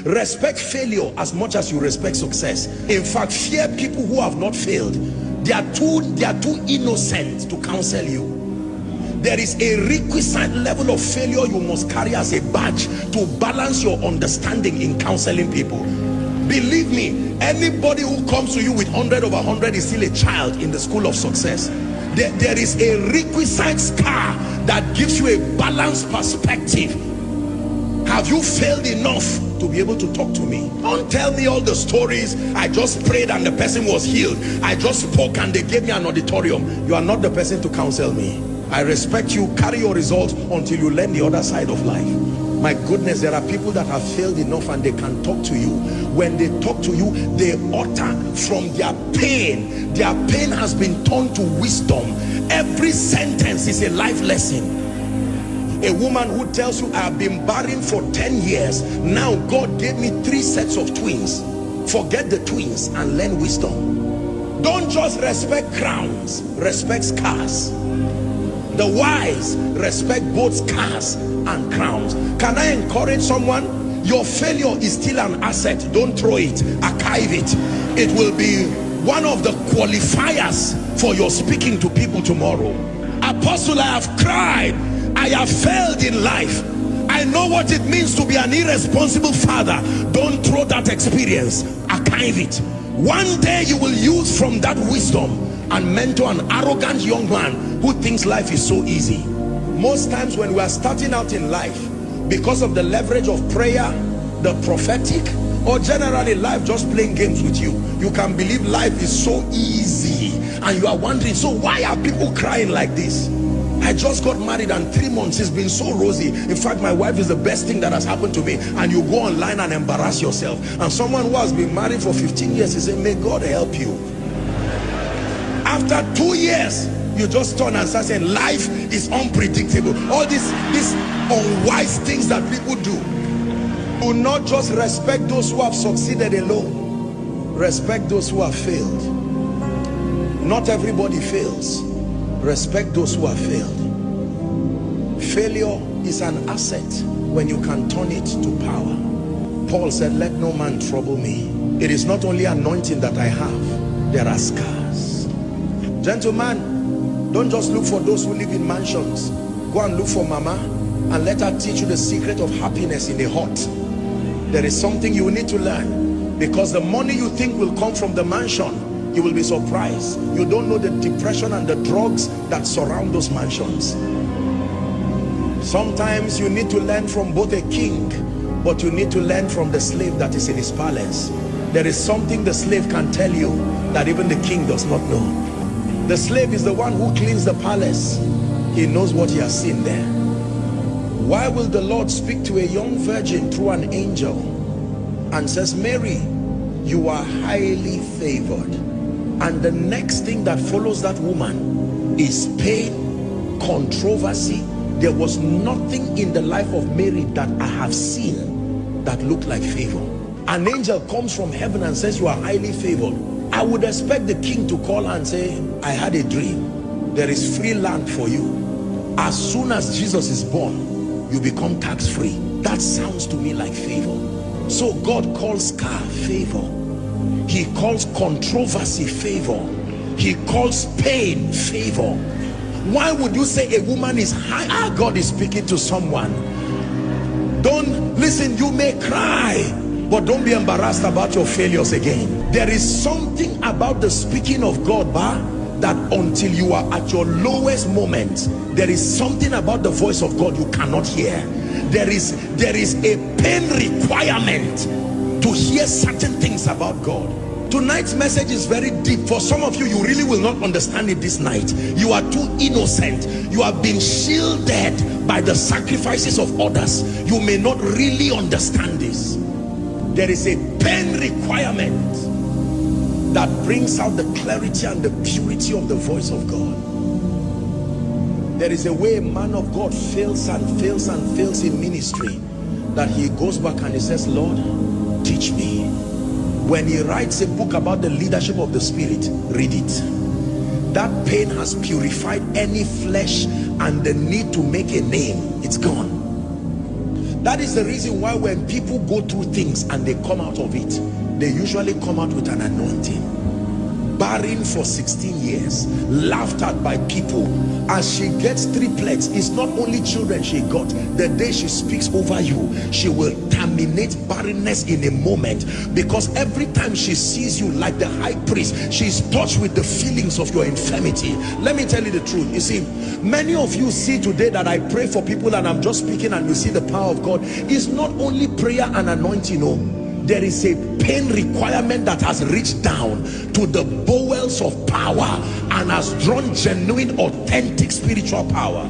Respect failure as much as you respect success. In fact, fear people who have not failed. They are too innocent to counsel you. There is a requisite level of failure you must carry as a badge to balance your understanding in counseling people. Believe me, anybody who comes to you with 100 over 100 is still a child in the school of success. There is a requisite scar that gives you a balanced perspective. Have you failed enough to be able to talk to me? Don't tell me all the stories. I just prayed and the person was healed. I just spoke and they gave me an auditorium. You are not the person to counsel me. I respect you. Carry your results until you learn the other side of life. My goodness, there are people that have failed enough and they can talk to you. When they talk to you, they utter from their pain. Their pain has been turned to wisdom. Every sentence is a life lesson. A woman who tells you, I have been barren for 10 years. Now God gave me 3 sets of twins. Forget the twins and learn wisdom. Don't just respect crowns, respect scars. The wise respect both scars and crowns. Can I encourage someone? Your failure is still an asset. Don't throw it, archive it. It will be one of the qualifiers for your speaking to people tomorrow. Apostle, I have cried. I have failed in life. I know what it means to be an irresponsible father. Don't throw that experience, archive it. One day you will use from that wisdom and mentor an arrogant young man who thinks life is so easy. Most times when we are starting out in life, because of the leverage of prayer, the prophetic, or generally life just playing games with you, you can believe life is so easy and you are wondering, so why are people crying like this? I just got married and 3 months it's been so rosy. In fact, my wife is the best thing that has happened to me. And you go online and embarrass yourself. And someone who has been married for 15 years is saying, may God help you. After 2 years, you just turn and start saying life is unpredictable. All these unwise things that people do. Do not just respect those who have succeeded alone. Respect those who have failed. Not everybody fails. Respect those who have failed. Failure is an asset when you can turn it to power. Paul said, let no man trouble me. It is not only anointing that I have, there are scars. Gentlemen, don't just look for those who live in mansions. Go and look for mama and let her teach you the secret of happiness in a hut. There is something you need to learn, because the money you think will come from the mansion, you will be surprised. You don't know the depression and the drugs that surround those mansions. Sometimes you need to learn from both a king, but you need to learn from the slave that is in his palace. There is something the slave can tell you that even the king does not know. The slave is the one who cleans the palace. He knows what he has seen there. Why will the Lord speak to a young virgin through an angel and says, Mary, you are highly favored? And the next thing that follows that woman is pain, controversy. There was nothing in the life of Mary that I have seen that looked like favor. An angel comes from heaven and says you are highly favored. I would expect the king to call and say, I had a dream. There is free land for you. As soon as Jesus is born, you become tax-free. That sounds to me like favor. So God calls scar favor. He calls controversy favor. He calls pain favor. Why would you say a woman is high? God is speaking to someone. Don't listen, you may cry, but don't be embarrassed about your failures again. There is something about the speaking of God, that until you are at your lowest moment, there is something about the voice of God you cannot hear. There is a pain requirement to hear certain things about God. Tonight's message is very deep. For some of you, you really will not understand it this night. You are too innocent. You have been shielded by the sacrifices of others. You may not really understand this. There is a pain requirement that brings out the clarity and the purity of the voice of God. There is a way a man of God fails and fails and fails in ministry, that he goes back and he says, Lord, teach me. When he writes a book about the leadership of the Spirit, read it. That pain has purified any flesh and the need to make a name. It's gone. That is the reason why when people go through things and they come out of it, they usually come out with an anointing. Barren for 16 years, laughed at by people. As she gets triplets, it's not only children she got. The day she speaks over you, she will terminate barrenness in a moment, because every time she sees you like the high priest, she's touched with the feelings of your infirmity. Let me tell you the truth. You see, many of you see today that I pray for people and I'm just speaking and you see the power of God. It's not only prayer and anointing, no. There is a pain requirement that has reached down to the bowels of power and has drawn genuine, authentic spiritual power.